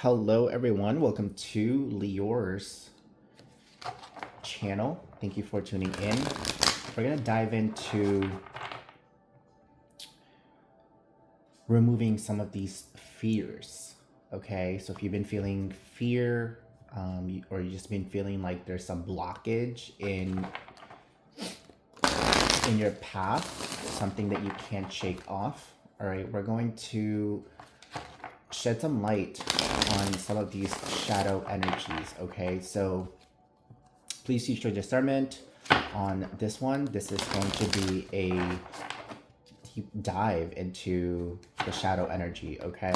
Hello everyone, welcome to Lior's channel. Thank you for tuning in. We're gonna dive into removing some of these fears. Okay, so if you've been feeling fear, or you just been feeling like there's some blockage in your path, something that you can't shake off. All right, we're going to shed some light on some of these shadow energies. Okay, so please use your discernment on this one. This is going to be a deep dive into the shadow energy. Okay,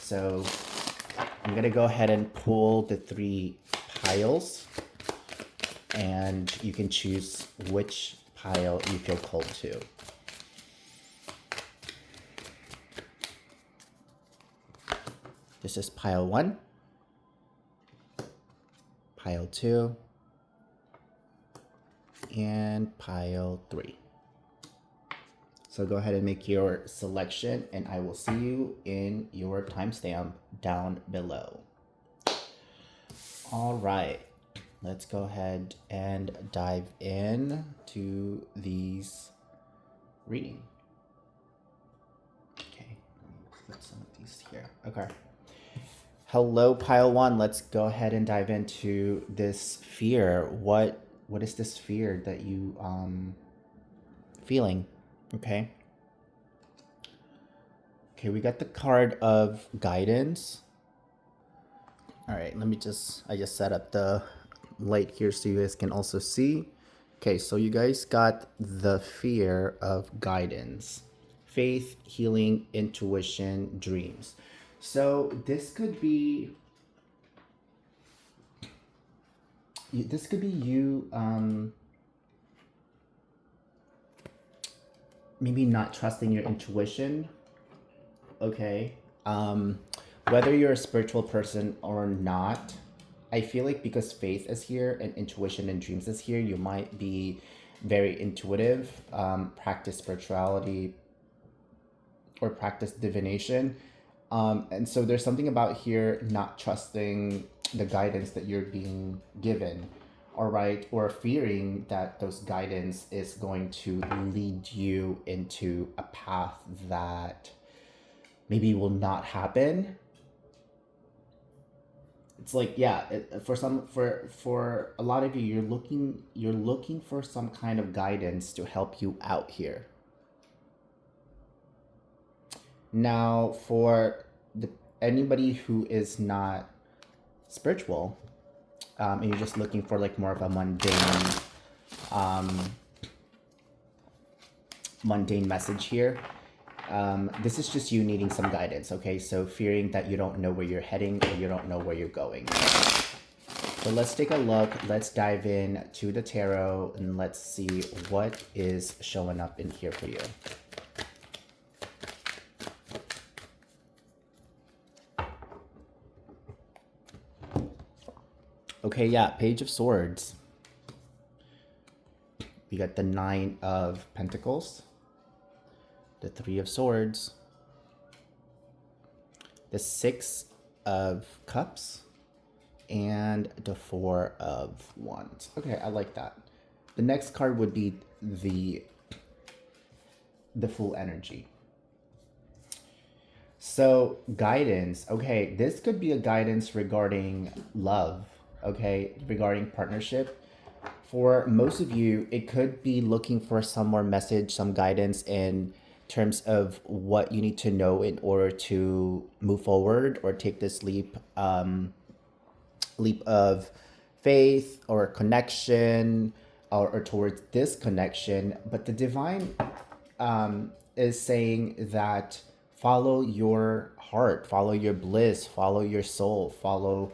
so I'm gonna go ahead and pull the 3 piles, and you can choose which pile you feel called to. This is pile 1, pile 2, and pile 3. So go ahead and make your selection, and I will see you in your timestamp down below. All right, let's go ahead and dive in to these reading. Okay, put some of these here. Okay. Hello, pile 1. Let's go ahead and dive into this fear. What is this fear that you feeling? Okay, we got the card of guidance. All right, I just set up the light here so you guys can also see. Okay, so you guys got the fear of guidance, faith, healing, intuition, dreams. So this could be you maybe not trusting your intuition. Okay, whether you're a spiritual person or not, I feel like because faith is here and intuition and dreams is here, you might be very intuitive, practice spirituality or practice divination. And so there's something about here not trusting the guidance that you're being given, all right, or fearing that those guidance is going to lead you into a path that maybe will not happen. It's like, yeah, for a lot of you, you're looking for some kind of guidance to help you out here. Now, for anybody who is not spiritual, and you're just looking for like more of a mundane message here, this is just you needing some guidance. Okay, so fearing that you don't know where you're heading or you don't know where you're going. So let's take a look. Let's dive in to the tarot and let's see what is showing up in here for you. Okay, yeah, Page of Swords. We got the 9 of Pentacles, the 3 of Swords, the 6 of Cups, and the 4 of Wands. Okay, I like that. The next card would be the Full Energy. So guidance. Okay, this could be a guidance regarding love. Okay, regarding partnership. For most of you, it could be looking for some more message, some guidance in terms of what you need to know in order to move forward or take this leap of faith or connection, or towards this connection. But the divine is saying that follow your heart, follow your bliss, follow your soul, follow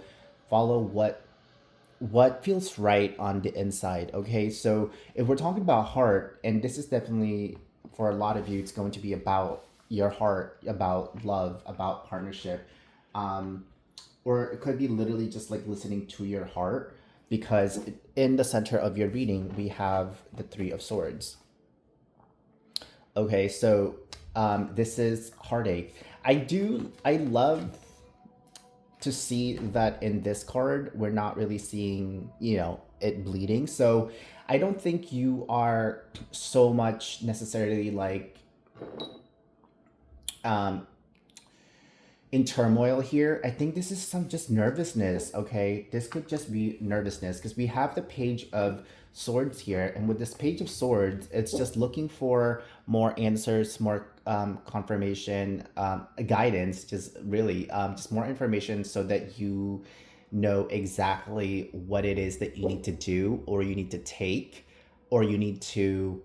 what feels right on the inside. Okay, so if we're talking about heart, and this is definitely for a lot of you, it's going to be about your heart, about love, about partnership, or it could be literally just like listening to your heart, because in the center of your reading we have the 3 of Swords. Okay, so this is heartache. I love to see that in this card, we're not really seeing, it bleeding. So I don't think you are so much necessarily like um, in turmoil here. I think this is some just nervousness, okay? This could just be nervousness because we have the Page of Swords here. And with this Page of Swords, it's just looking for more answers, more confirmation, guidance, just really just more information so that you know exactly what it is that you need to do or you need to take or you need to.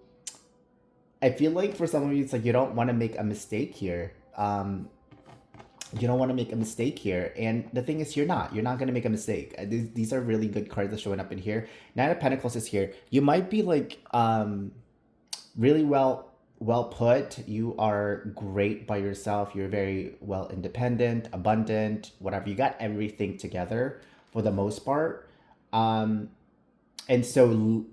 I feel like for some of you, it's like you don't want to make a mistake here. You don't want to make a mistake here, and the thing is you're not going to make a mistake. These are really good cards that are showing up in here. Nine of Pentacles is here. You might be like really well put. You are great by yourself. You're very well independent, abundant, whatever. You got everything together for the most part. And so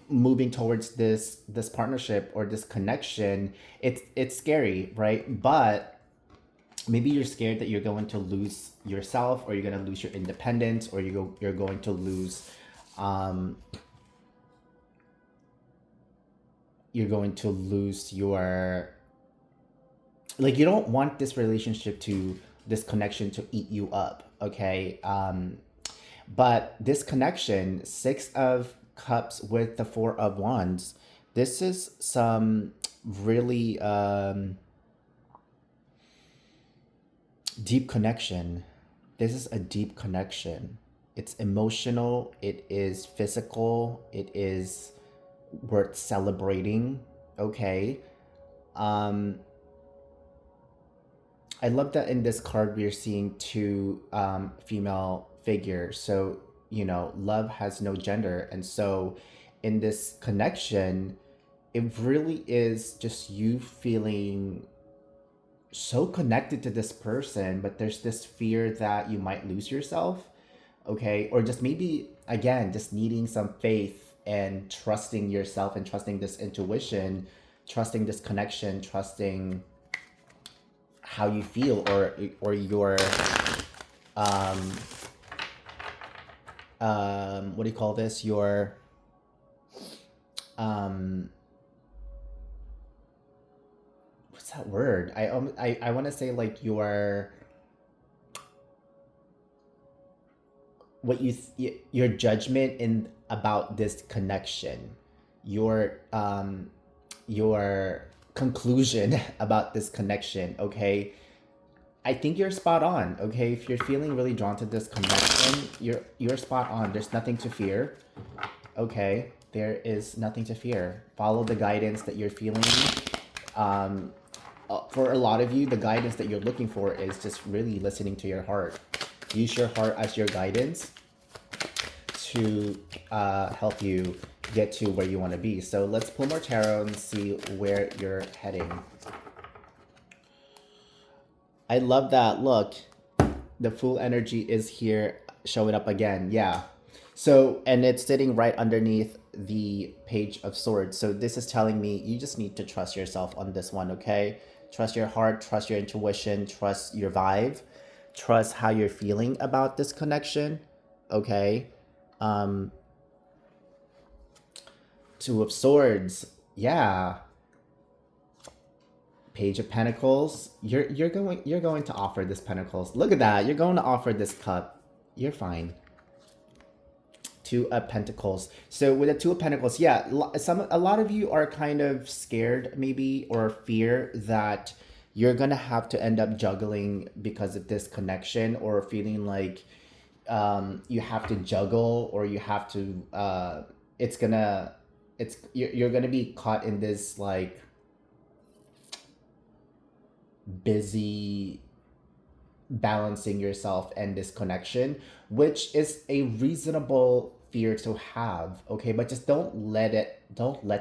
moving towards this partnership or this connection, it's scary, right? But maybe you're scared that you're going to lose yourself, or you're going to lose your independence, or you're going to lose you're going to lose your, like, you don't want this relationship to, this connection to eat you up, okay? But this connection, Six of Cups with the Four of Wands, this is some really deep connection. This is a deep connection. It's emotional, it is physical, it is worth celebrating, okay? I love that in this card we're seeing two female figures. So, love has no gender. And so in this connection, it really is just you feeling so connected to this person, but there's this fear that you might lose yourself, okay? Or just maybe, again, just needing some faith and trusting yourself and trusting this intuition, trusting this connection, trusting how you feel, or your what do you call this, your what's that word, I want to say like your, what your judgment in about this connection, your conclusion about this connection, okay? I think you're spot on, okay? If you're feeling really drawn to this connection, you're spot on. There's nothing to fear, okay? There is nothing to fear. Follow the guidance that you're feeling. For a lot of you, the guidance that you're looking for is just really listening to your heart. Use your heart as your guidance to help you get to where you want to be. So let's pull more tarot and see where you're heading. I love that. Look, the Fool energy is here showing up again. Yeah. So, and it's sitting right underneath the Page of Swords. So this is telling me you just need to trust yourself on this one, okay? Trust your heart, trust your intuition, trust your vibe, trust how you're feeling about this connection, okay? Two of Swords. Yeah. Page of Pentacles. You're going to offer this Pentacles. Look at that. You're going to offer this cup. You're fine. Two of Pentacles. So with the Two of Pentacles, yeah, a lot of you are kind of scared maybe, or fear that you're gonna have to end up juggling because of this connection, or feeling like you have to juggle, or you have to you're gonna be caught in this like busy balancing yourself and this connection, which is a reasonable fear to have, okay? But just don't let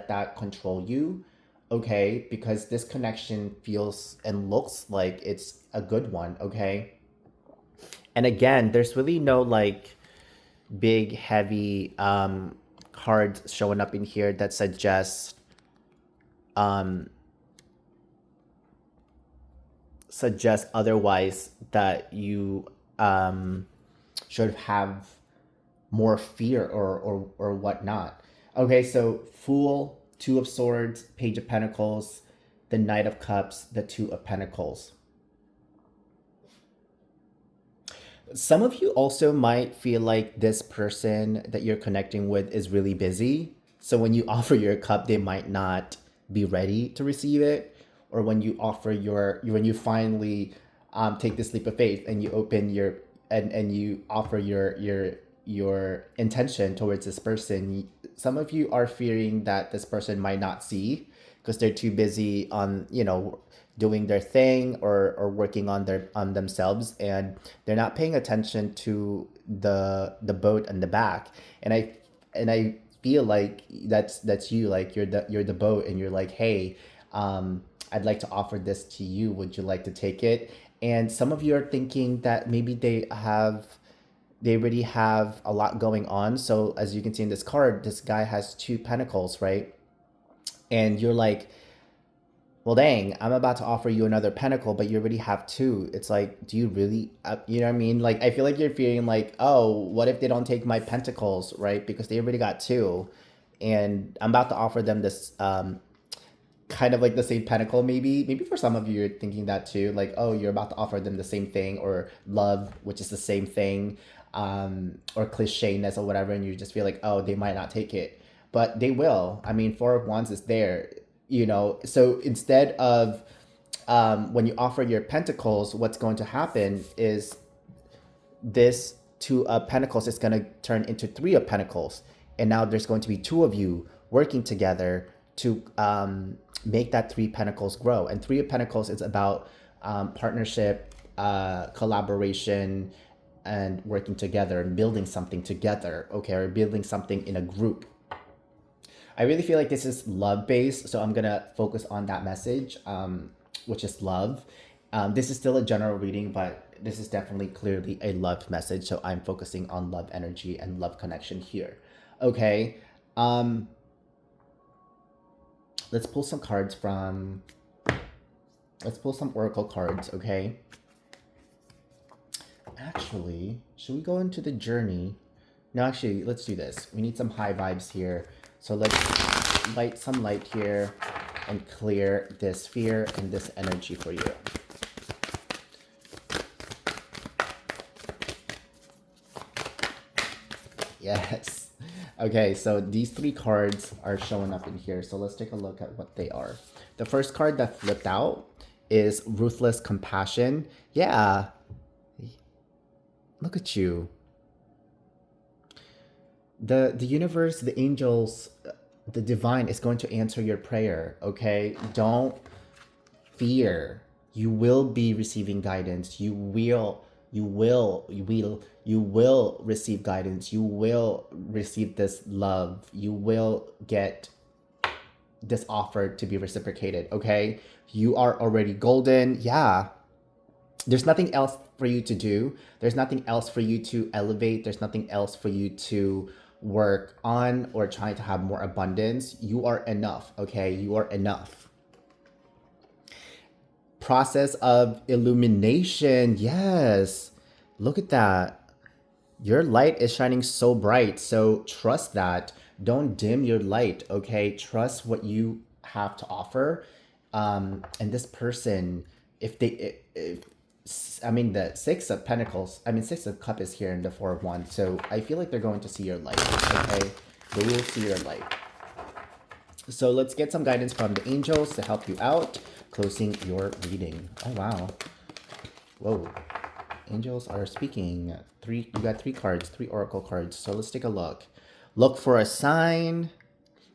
that control you, okay? Because this connection feels and looks like it's a good one, okay? And again, there's really no like big heavy cards showing up in here that suggest otherwise, that you should have more fear or whatnot. Okay, so Fool, Two of Swords, Page of Pentacles, the Knight of Cups, the Two of Pentacles. Some of you also might feel like this person that you're connecting with is really busy. So when you offer your cup, they might not be ready to receive it. Or when you offer when you finally take this leap of faith and you open and you offer your intention towards this person, some of you are fearing that this person might not see because they're too busy on, doing their thing or working on themselves, and they're not paying attention to the boat and the back. And I feel like that's you, like you're the boat, and you're like, hey, I'd like to offer this to you, would you like to take it? And some of you are thinking that maybe they already have a lot going on. So as you can see in this card, this guy has two pentacles, right? And you're like, well, dang, I'm about to offer you another pentacle, but you already have two. It's like, do you really, you know what I mean? Like, I feel like you're feeling like, oh, what if they don't take my pentacles, right? Because they already got two. And I'm about to offer them this kind of like the same pentacle, maybe. Maybe for some of you, you're thinking that too. Like, oh, you're about to offer them the same thing, or love, which is the same thing, or clichéness or whatever. And you just feel like, oh, they might not take it. But they will. I mean, Four of Wands is there. So instead of when you offer your pentacles, what's going to happen is this Two of Pentacles is going to turn into Three of Pentacles, and now there's going to be two of you working together to make that Three Pentacles grow. And Three of Pentacles is about partnership, collaboration, and working together and building something together, okay, or building something in a group. I really feel like this is love based, so I'm gonna focus on that message, which is love. This is still a general reading, but this is definitely clearly a love message, so I'm focusing on love energy and love connection here. Okay, let's pull some cards from. Let's pull some oracle cards, okay? Actually, should we go into the journey? No, actually, let's do this. We need some high vibes here. So let's light some light here and clear this fear and this energy for you. Yes. Okay, so these three cards are showing up in here. So let's take a look at what they are. The first card that flipped out is Ruthless Compassion. Yeah. Look at you. The universe, the angels, the divine is going to answer your prayer, okay? Don't fear. You will be receiving guidance. You will receive guidance. You will receive this love. You will get this offer to be reciprocated, okay? You are already golden. Yeah. There's nothing else for you to do. There's nothing else for you to elevate. There's nothing else for you to work on or try to have more abundance. You are enough, okay? You are enough. Process of illumination. Yes. Look at that. Your light is shining so bright. So trust that. Don't dim your light, okay? Trust what you have to offer. And this person, the Six of Pentacles, Six of Cups is here in the Four of Wands. So I feel like they're going to see your light, okay? They will see your light. So let's get some guidance from the angels to help you out. Closing your reading. Oh, wow. Whoa. Angels are speaking. You got three cards, three oracle cards. So let's take a look. Look for a sign.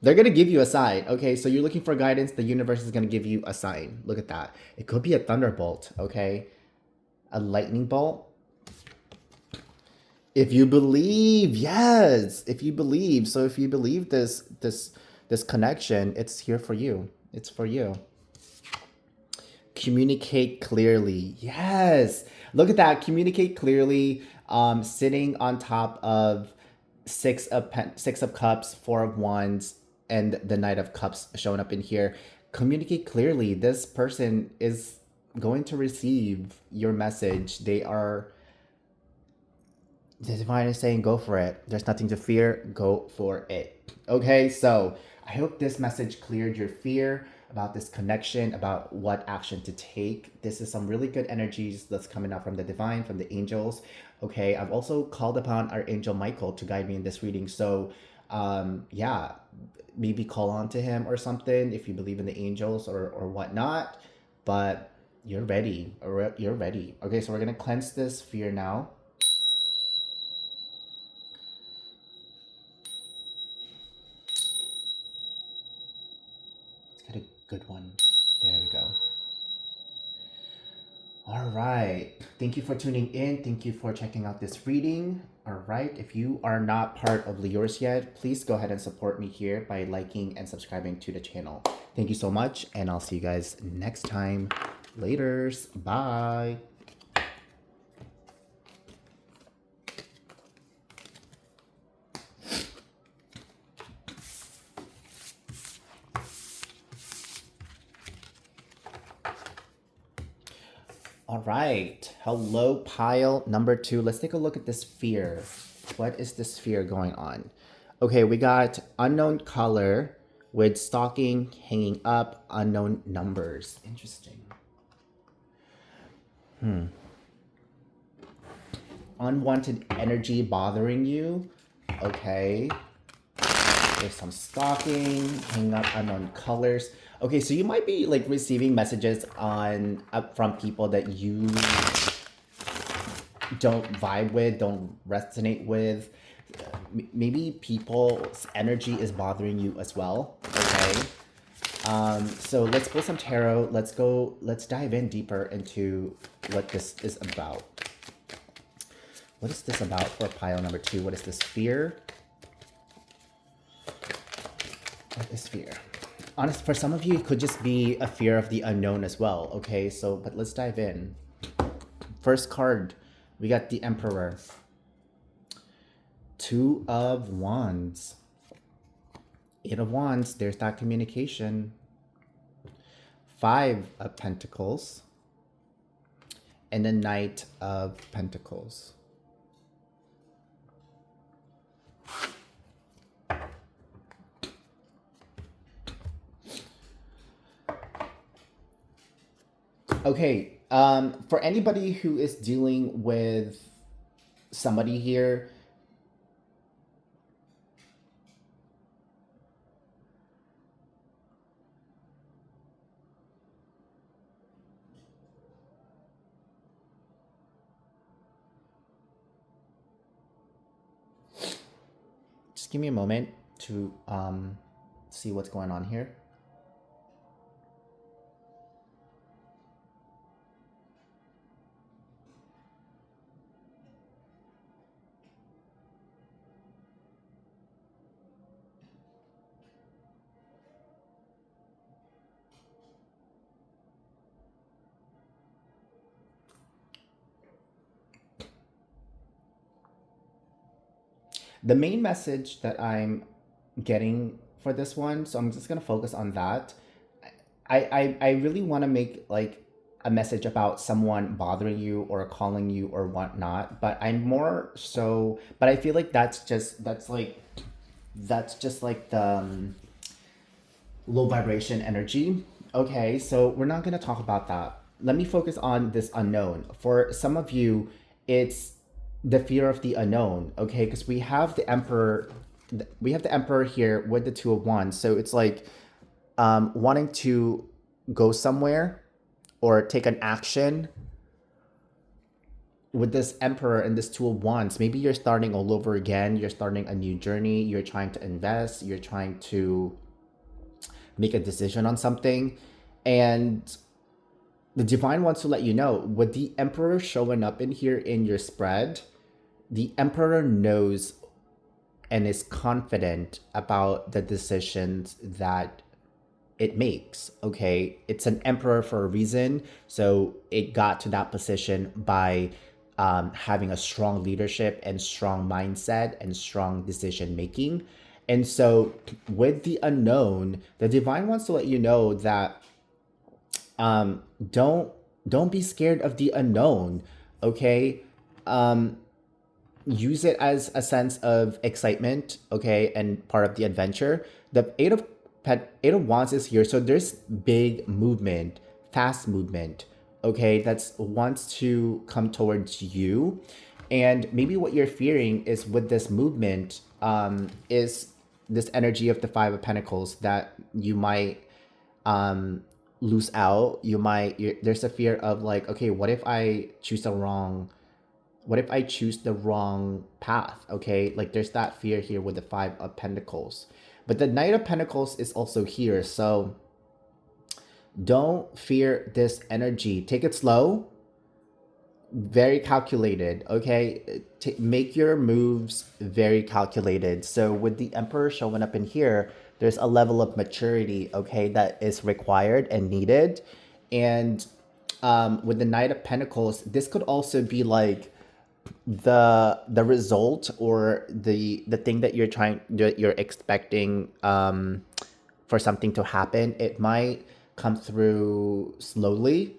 They're going to give you a sign. Okay, so you're looking for guidance. The universe is going to give you a sign. Look at that. It could be a thunderbolt, okay? A lightning bolt. If you believe, yes. If you believe. So if you believe this connection, it's here for you. It's for you. Communicate clearly. Yes. Look at that. Communicate clearly. Sitting on top of Six of Cups, Four of Wands, and the Knight of Cups showing up in here. Communicate clearly. This person is going to receive your message. They are The divine is saying go for it. There's nothing to fear. Go for it. Okay, so I hope this message cleared your fear about this connection, about what action to take. This is some really good energies that's coming out from the divine, from the angels. Okay, I've also called upon our angel Michael to guide me in this reading. So, yeah, maybe call on to him or something if you believe in the angels or whatnot. But you're ready. You're ready. Okay, so we're gonna cleanse this fear now. Get a good one. There we go. All right. Thank you for tuning in. Thank you for checking out this reading. All right. If you are not part of Leors yet, please go ahead and support me here by liking and subscribing to the channel. Thank you so much, and I'll see you guys next time. Laters. Bye. All right. Hello, pile number 2. Let's take a look at this fear. What is this fear going on? Okay, we got unknown color with stocking hanging up, unknown numbers. Interesting. Unwanted energy bothering you. Okay. There's some stocking, hanging up unknown colors. Okay, so you might be like receiving messages on from people that you don't vibe with, don't resonate with. Maybe people's energy is bothering you as well. Okay. So let's pull some tarot. Let's dive in deeper into what this is about. What is this about for pile number 2? What is this fear? What is fear? Honest, for some of you, it could just be a fear of the unknown as well. Okay, so, but let's dive in. First card, we got the Emperor. 2 of Wands. 8 of Wands, there's that communication. 5 of Pentacles. And the Knight of Pentacles. Okay, for anybody who is dealing with somebody here, just give me a moment to see what's going on here. The main message that I'm getting for this one, so I'm just gonna focus on that. I really want to make like a message about someone bothering you or calling you or whatnot, but I'm more so, but I feel like that's just like the low vibration energy. Okay, so we're not gonna talk about that. Let me focus on this unknown. For some of you, it's the fear of the unknown. Okay, because we have the Emperor, we have the Emperor here with the 2 of Wands. So it's like wanting to go somewhere or take an action with this Emperor and this 2 of Wands. Maybe you're starting all over again. You're starting a new journey. You're trying to invest. You're trying to make a decision on something. And the divine wants to let you know, with the Emperor showing up in here in your spread, the Emperor knows and is confident about the decisions that it makes. Okay, it's an Emperor for a reason, so it got to that position by having a strong leadership and strong mindset and strong decision making. And so with the unknown, the divine wants to let you know that don't be scared of the unknown. Okay, use it as a sense of excitement, okay, and part of the adventure. The eight of wands is here, so there's big movement, fast movement, okay, that's wants to come towards you. And maybe what you're fearing is with this movement, is this energy of the five of pentacles that you might lose out. There's a fear of like, okay, what if I choose the wrong path? Okay, like there's that fear here with the Five of Pentacles. But the Knight of Pentacles is also here. So don't fear this energy. Take it slow, very calculated. Okay, make your moves very calculated. So with the Emperor showing up in here, there's a level of maturity, okay, that is required and needed. And with the Knight of Pentacles, this could also be like the result or the thing that you're expecting for something to happen. It might come through slowly,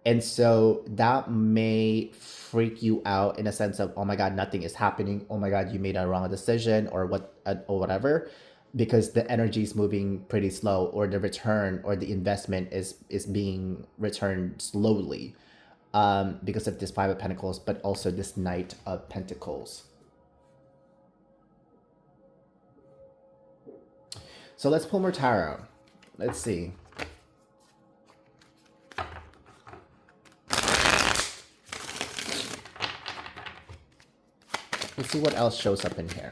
and so that may freak you out in a sense of, oh my god, nothing is happening, oh my god, you made a wrong decision, or whatever, because the energy is moving pretty slow, or the return or the investment is being returned slowly, because of this Five of Pentacles, but also this Knight of Pentacles. So let's pull more tarot. Let's see. Let's see what else shows up in here.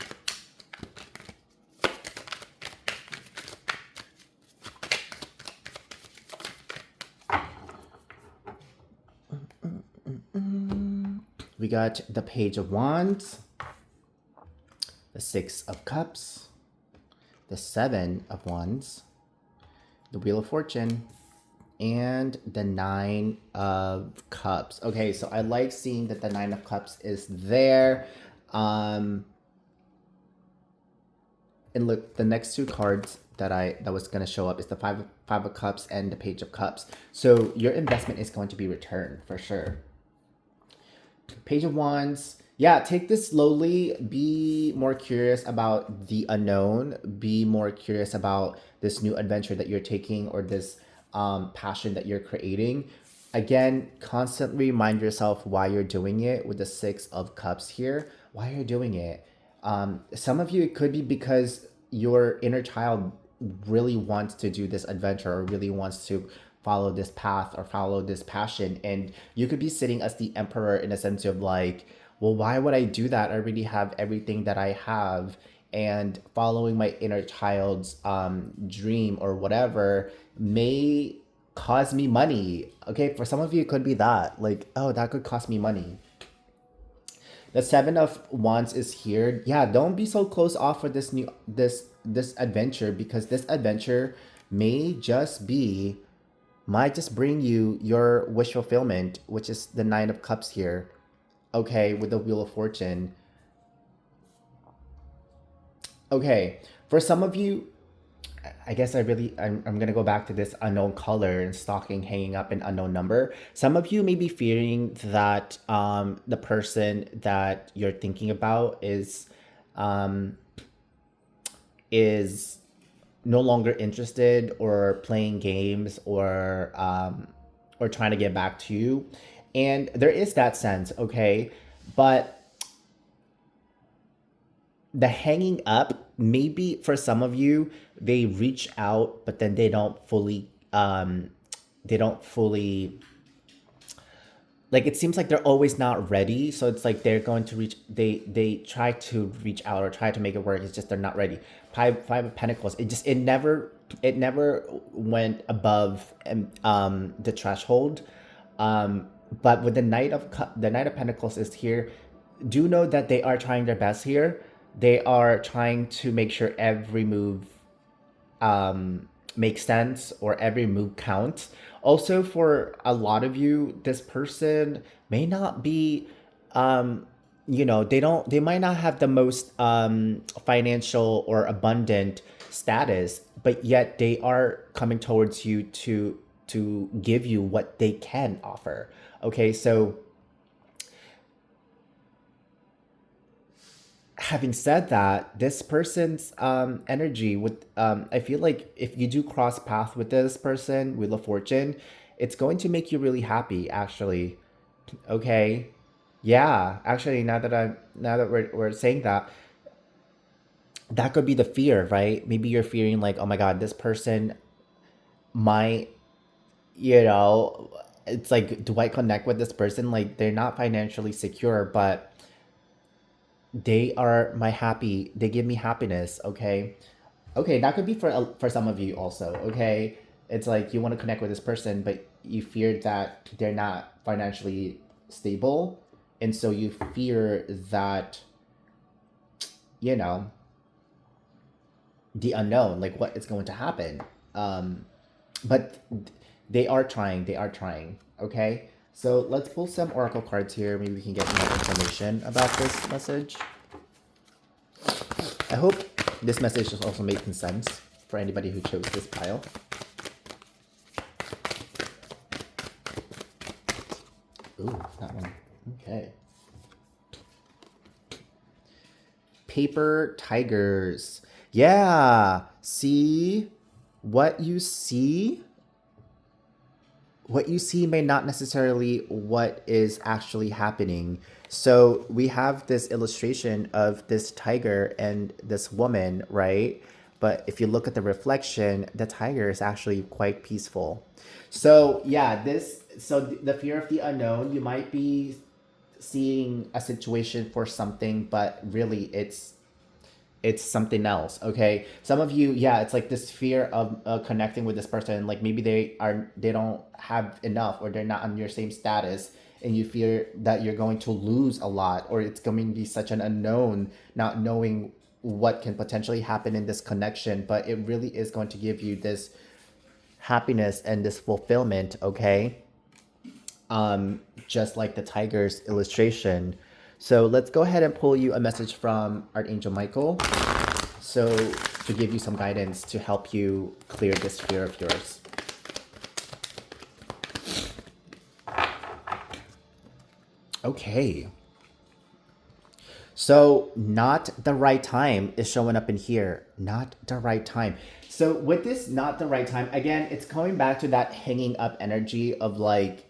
We got the Page of Wands, the Six of Cups, the Seven of Wands, the Wheel of Fortune, and the Nine of Cups. Okay, so I like seeing that the Nine of Cups is there. And look, the next two cards that was gonna show up is the five of Cups and the Page of Cups. So your investment is going to be returned for sure. Page of Wands. Yeah, take this slowly. Be more curious about the unknown. Be more curious about this new adventure that you're taking, or this passion that you're creating. Again, constantly remind yourself why you're doing it with the Six of Cups here. Why you're doing it. Some of you, it could be because your inner child really wants to do this adventure, or really wants to follow this path or follow this passion, and you could be sitting as the Emperor in a sense of like, well, why would I do that? I already have everything that I have, and following my inner child's dream or whatever may cause me money. Okay, for some of you it could be that, like, oh, that could cost me money. The Seven of Wands is here. Yeah, don't be so close off for this adventure, because this adventure might just bring you your wish fulfillment, which is the Nine of Cups here. Okay, with the Wheel of Fortune. Okay, for some of you, I guess I'm gonna go back to this unknown color and stocking hanging up an unknown number. Some of you may be fearing that the person that you're thinking about is no longer interested, or playing games, or trying to get back to you, and there is that sense, okay, but the hanging up, maybe for some of you, they reach out, but then they don't fully, like, it seems like they're always not ready. So it's like they're going to reach, they try to reach out or try to make it work, it's just they're not ready. Five of Pentacles, it never went above the threshold. But with the Knight of Pentacles is here, do know that they are trying their best here. They are trying to make sure every move makes sense, or every move counts. Also, for a lot of you, this person may not be, they might not have the most financial or abundant status, but yet they are coming towards you to give you what they can offer. Okay, so having said that, this person's energy with I feel like if you do cross path with this person, Wheel of Fortune, it's going to make you really happy actually. Okay. Yeah, actually now that we're saying that, that could be the fear, right? Maybe you're fearing like, oh my god, this person might, you know, it's like, do I connect with this person? Like they're not financially secure, but they are my happy, they give me happiness, okay? Okay, that could be for some of you also, okay? It's like you want to connect with this person, but you fear that they're not financially stable, and so you fear that, you know, the unknown, like what is going to happen. Um, but they are trying, okay? So let's pull some oracle cards here. Maybe we can get more information about this message. I hope this message is also making sense for anybody who chose this pile. Ooh, that one. Okay. Paper tigers. Yeah. See, what you see, what you see may not necessarily what is actually happening. So we have this illustration of this tiger and this woman, right? But if you look at the reflection, the tiger is actually quite peaceful. So yeah, the fear of the unknown, you might be seeing a situation for something, but really it's something else. Okay, some of you, yeah, it's like this fear of connecting with this person, like maybe they don't have enough, or they're not on your same status, and you fear that you're going to lose a lot, or it's going to be such an unknown, not knowing what can potentially happen in this connection, but it really is going to give you this happiness and this fulfillment, okay? Just like the tiger's illustration. So let's go ahead and pull you a message from Archangel Michael. So to give you some guidance to help you clear this fear of yours. Okay. So not the right time is showing up in here. Not the right time. So with this not the right time, again, it's coming back to that hanging up energy of like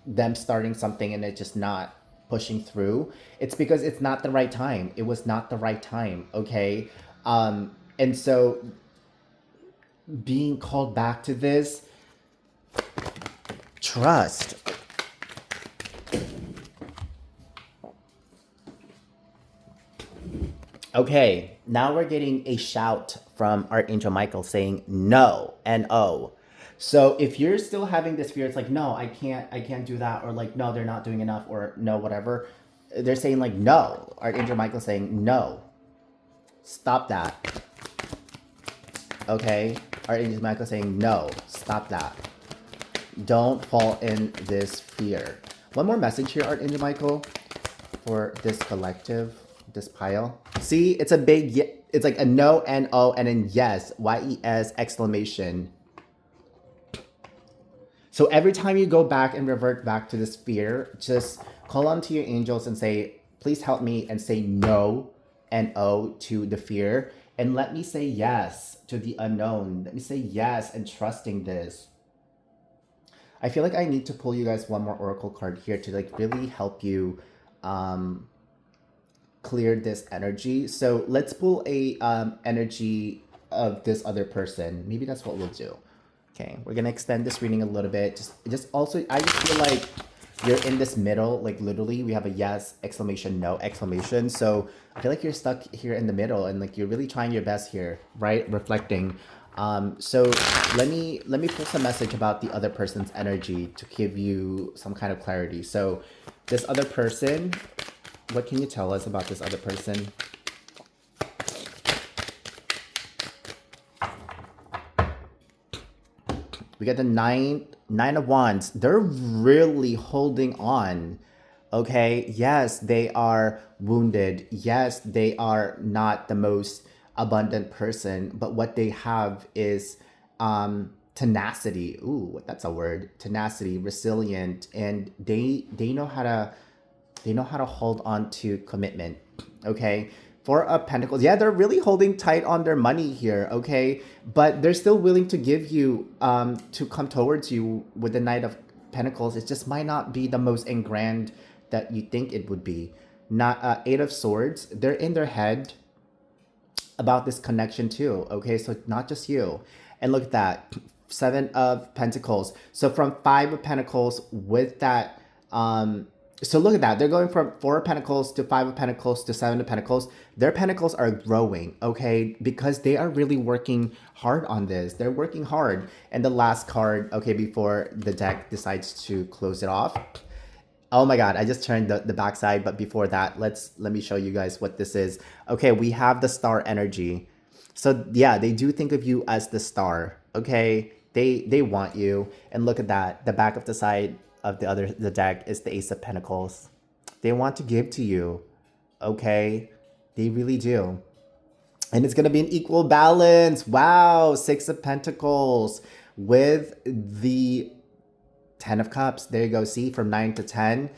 them starting something and it just not pushing through. It's because it's not the right time. It was not the right time, okay? And so being called back to this, trust. Okay, now we're getting a shout from Archangel Michael saying no, N-O. So if you're still having this fear, it's like, no, I can't do that, or like, no, they're not doing enough, or no, whatever. They're saying like, no. Archangel Michael saying, no, stop that. Okay, Archangel Michael saying, no, stop that. Don't fall in this fear. One more message here, Archangel Michael, for this collective, this pile. See, it's a big, it's like a no, N-O, and then yes, Y-E-S, exclamation. So every time you go back and revert back to this fear, just call on to your angels and say, please help me, and say no, N-O, to the fear. And let me say yes to the unknown. Let me say yes and trusting this. I feel like I need to pull you guys one more oracle card here to like really help you clear this energy. So let's pull a energy of this other person. Maybe that's what we'll do. Okay, we're gonna extend this reading a little bit. Just also, I just feel like you're in this middle, like literally we have a yes, exclamation, no, exclamation. So I feel like you're stuck here in the middle and like you're really trying your best here, right? Reflecting. So let me pull some message about the other person's energy to give you some kind of clarity. So this other person, what can you tell us about this other person? We got the nine of wands. They're really holding on. Okay, yes, they are wounded. Yes, they are not the most abundant person, but what they have is tenacity. Ooh, that's a word. Tenacity, resilient, and they know how to They know how to hold on to commitment. Okay. Four of Pentacles. Yeah, they're really holding tight on their money here. Okay. But they're still willing to give you, to come towards you with the Knight of Pentacles. It just might not be the most grand that you think it would be. Not Eight of Swords. They're in their head about this connection too. Okay. So not just you. And look at that. Seven of Pentacles. So from Five of Pentacles with that, so look at that. They're going from Four of Pentacles to Five of Pentacles to Seven of Pentacles. Their pentacles are growing, okay? Because they are really working hard on this. They're working hard. And the last card, okay, before the deck decides to close it off. Oh my God, I just turned the backside, but before that, let me show you guys what this is. Okay, we have the star energy. So yeah, they do think of you as the star, okay? They want you. And look at that. The back of the side of the deck is the Ace of Pentacles. They want to give to you, okay? They really do. And it's going to be an equal balance. Wow, Six of Pentacles with the 10 of Cups. There you go. See, from 9 to 10.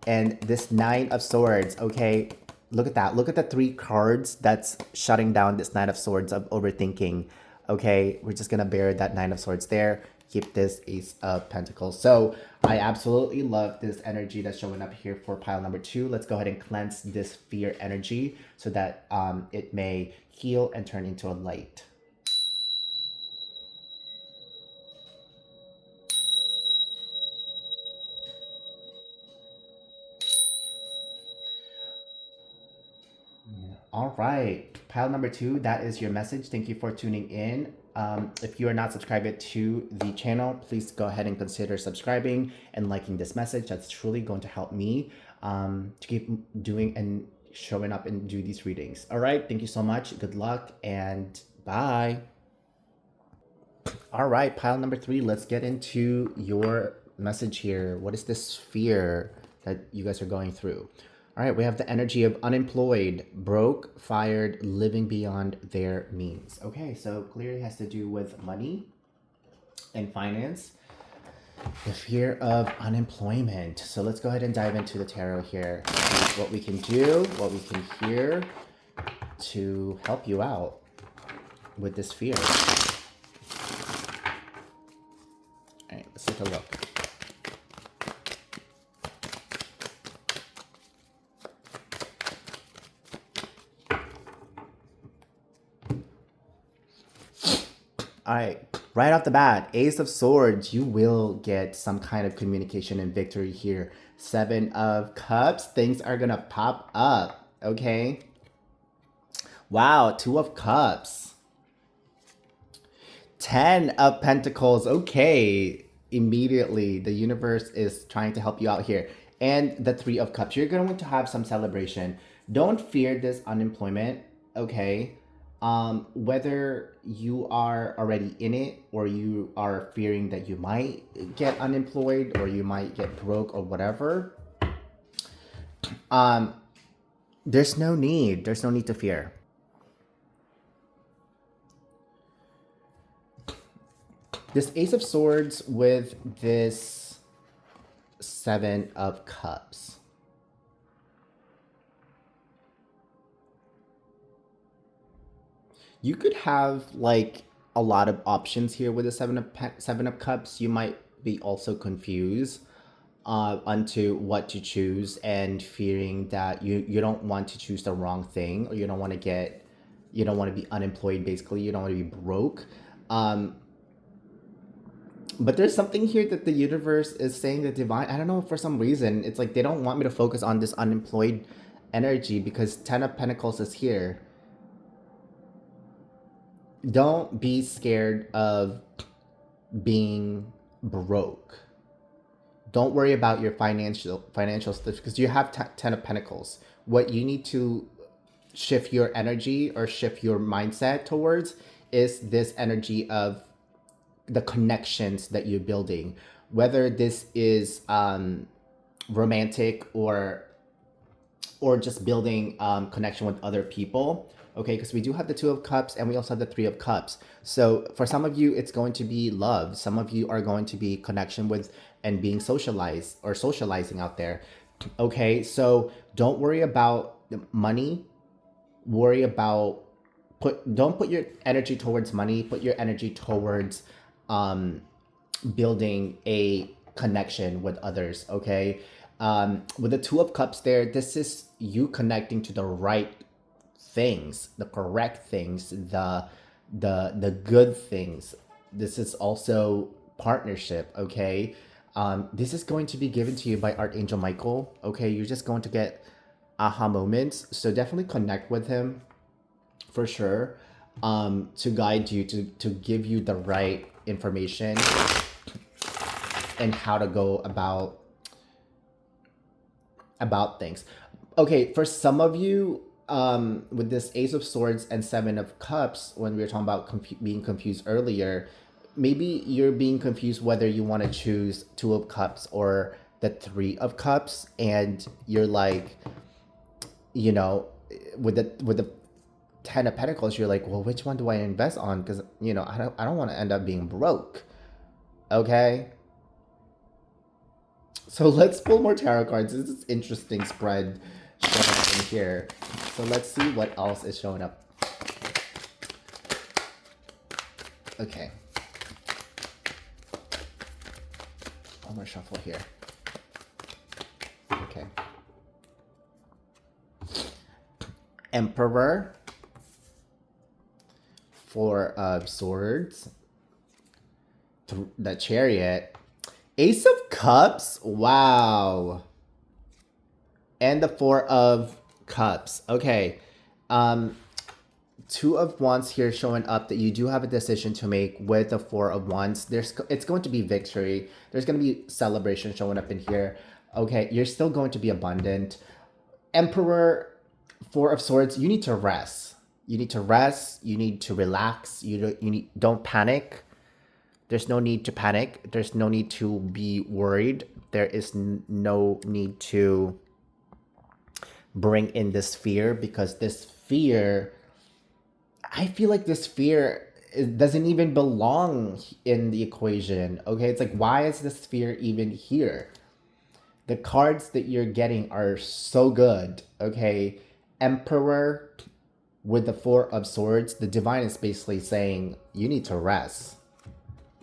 And this Nine of Swords, okay? Look at that. Look at the three cards that's shutting down this Nine of Swords of overthinking. Okay, we're just going to bear that Nine of Swords there. Keep this Ace of Pentacles. So I absolutely love this energy that's showing up here for pile number 2. Let's go ahead and cleanse this fear energy so that it may heal and turn into a light. All right, pile number 2, that is your message. Thank you for tuning in. If you are not subscribed to the channel, please go ahead and consider subscribing and liking this message. That's truly going to help me to keep doing and showing up and do these readings. All right, thank you so much. Good luck and bye. All right, pile number 3, let's get into your message here. What is this fear that you guys are going through? All right, we have the energy of unemployed, broke, fired, living beyond their means. Okay, so clearly has to do with money and finance. The fear of unemployment. So let's go ahead and dive into the tarot here. See what we can do, what we can hear to help you out with this fear. All right, let's take a look. All right, right off the bat, Ace of Swords, you will get some kind of communication and victory here. Seven of Cups, things are gonna pop up, okay? Wow, Two of Cups. 10 of Pentacles, okay. Immediately, the universe is trying to help you out here. And the Three of Cups, you're going to have some celebration. Don't fear this unemployment, okay? Whether you are already in it or you are fearing that you might get unemployed or you might get broke or whatever, there's no need to fear. This Ace of Swords with this Seven of Cups. You could have like a lot of options here with the Seven of Cups. You might be also confused onto what to choose and fearing that you don't want to choose the wrong thing, or you don't want to be unemployed. Basically, you don't want to be broke. But there's something here that the universe is saying, the divine, I don't know, for some reason it's like they don't want me to focus on this unemployed energy because 10 of Pentacles is here. Don't be scared of being broke. Don't worry about your financial stuff because you have 10 of Pentacles. What you need to shift your energy or shift your mindset towards is this energy of the connections that you're building, whether this is romantic or just building connection with other people. Okay, because we do have the Two of Cups and we also have the Three of Cups. So for some of you, it's going to be love. Some of you are going to be connection with and being socialized or socializing out there. Okay, so don't worry about the money. Worry about don't put your energy towards money. Put your energy towards um, building a connection with others. Okay, with the Two of Cups there, this is you connecting to the right things, the correct things, the good things. This is also partnership. Okay, this is going to be given to you by Archangel Michael. Okay, you're just going to get aha moments. So definitely connect with him for sure, to guide you, to give you the right information and how to go about things. Okay, for some of you, with this Ace of Swords and Seven of Cups, when we were talking about being confused earlier, maybe you're being confused whether you want to choose Two of Cups or the Three of Cups, and you're like, you know, with the Ten of Pentacles, you're like, well, which one do I invest on? Because I don't want to end up being broke. Okay, so let's pull more tarot cards. This is interesting spread showing up in here. So let's see what else is showing up. Okay. One more shuffle here. Okay. Emperor. Four of Swords. The Chariot. Ace of Cups. Wow. And the Four of Cups. Okay. Two of Wands here showing up that you do have a decision to make with the Four of Wands. It's going to be victory. There's going to be celebration showing up in here. Okay, you're still going to be abundant. Emperor, Four of Swords, you need to rest. You need to rest. You need to relax. Don't panic. There's no need to panic. There's no need to be worried. There is no need to bring in this fear, because this fear, I feel like this fear doesn't even belong in the equation. Okay, it's like, why is this fear even here? The cards that you're getting are so good. Okay, Emperor with the Four of Swords, the Divine is basically saying you need to rest.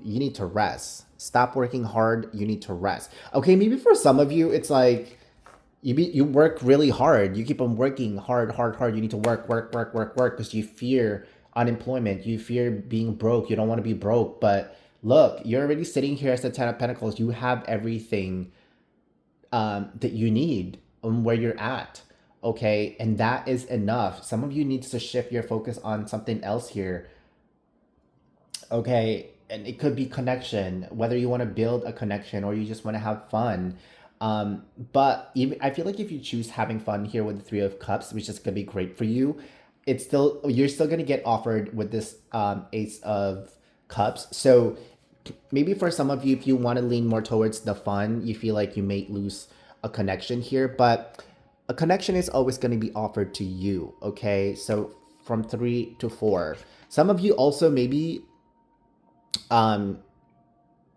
You need to rest. Stop working hard. You need to rest. Okay, maybe for some of you, it's like you work really hard. You keep on working hard. You need to work, because you fear unemployment. You fear being broke. You don't want to be broke. But look, you're already sitting here as the Ten of Pentacles. You have everything that you need where you're at. Okay, and that is enough. Some of you needs to shift your focus on something else here. Okay, and it could be connection, whether you want to build a connection or you just want to have fun. But even I feel like if you choose having fun here with the Three of Cups, which is gonna be great for you, you're still gonna get offered with this Ace of Cups. So maybe for some of you, if you want to lean more towards the fun, you feel like you may lose a connection here, but a connection is always going to be offered to you. Okay, so from 3 to 4. Some of you also maybe,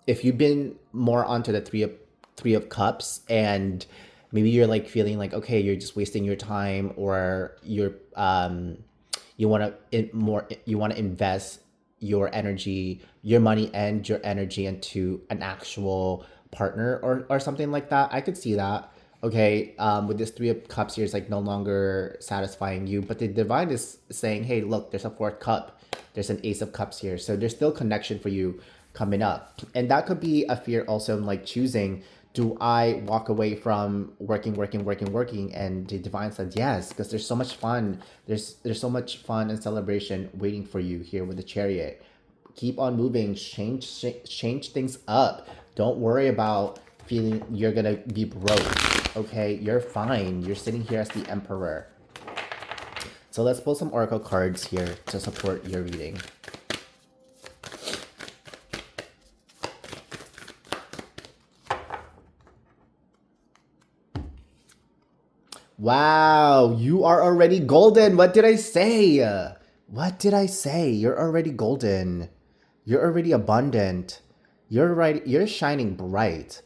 if you've been more onto the three of Cups, and maybe you're like feeling like, okay, you're just wasting your time, or you want to invest your energy, your money and your energy into an actual partner, or something like that. I could see that. Okay, with this Three of Cups here, it's like no longer satisfying you, but the Divine is saying, hey, look, there's a fourth cup. There's an Ace of Cups here. So there's still connection for you coming up. And that could be a fear also in like choosing, do I walk away from working? And the Divine said yes, because there's so much fun. There's so much fun and celebration waiting for you here with the Chariot. Keep on moving, change things up. Don't worry about feeling you're gonna be broke. Okay, you're fine. You're sitting here as the Emperor. So let's pull some oracle cards here to support your reading. Wow, you are already golden. What did I say? What did I say? You're already golden. You're already abundant. You're right. You're shining bright.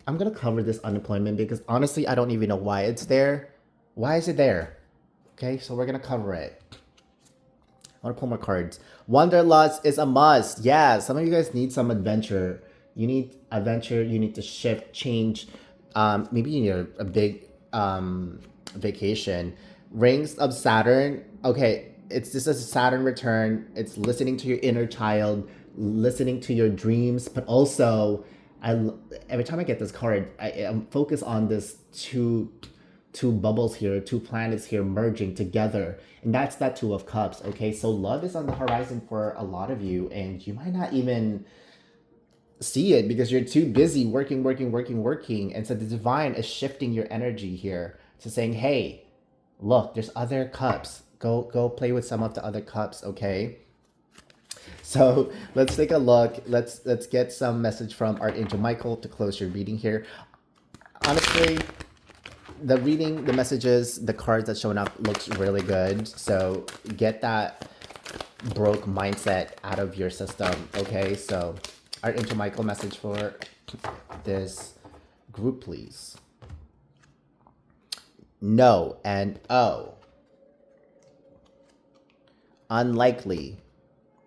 I'm gonna cover this unemployment because honestly, I don't even know why it's there. Why is it there? Okay, so we're gonna cover it. I want to pull more cards. Wanderlust is a must. Yeah, some of you guys need some adventure. You need adventure. You need to shift, change. Maybe you need a big vacation. Rings of Saturn. Okay, it's this is a Saturn return. It's listening to your inner child, listening to your dreams, but also, every time I get this card, I'm focused on this two bubbles here, two planets here merging together. And that's that Two of Cups. Okay, so love is on the horizon for a lot of you, and you might not even see it because you're too busy working. And so the divine is shifting your energy here to saying, hey, look, there's other cups. Go play with some of the other cups, okay? So let's take a look. Let's get some message from Archangel Michael to close your reading here. Honestly, the reading, the messages, the cards that showing up looks really good. So get that broke mindset out of your system, okay? So Archangel Michael, message for this group, please. No and O. Unlikely.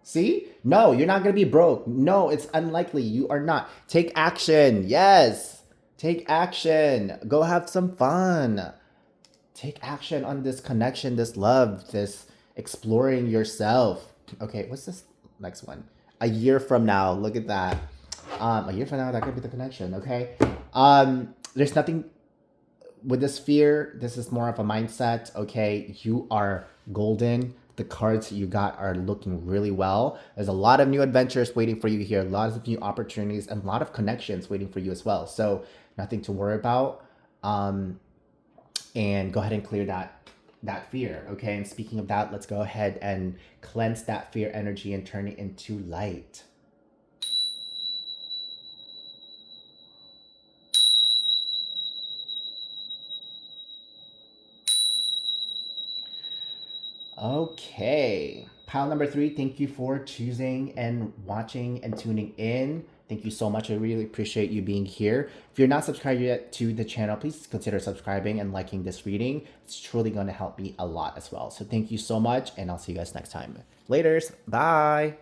See? No, you're not going to be broke. No, it's unlikely. You are not. Take action. Yes. Take action. Go have some fun. Take action on this connection, this love, this exploring yourself. Okay, what's this next one? A year from now. Look at that. A year from now, that could be the connection, okay? There's nothing with this fear. This is more of a mindset, okay? You are golden. The cards you got are looking really well. There's a lot of new adventures waiting for you here, a lot of new opportunities, and a lot of connections waiting for you as well. So nothing to worry about. And go ahead and clear that fear, okay? And speaking of that, let's go ahead and cleanse that fear energy and turn it into light. Okay, pile number 3, thank you for choosing and watching and tuning in. Thank you so much. I really appreciate you being here. If you're not subscribed yet to the channel, please consider subscribing and liking this reading. It's truly going to help me a lot as well. So thank you so much, and I'll see you guys next time. Laters. Bye.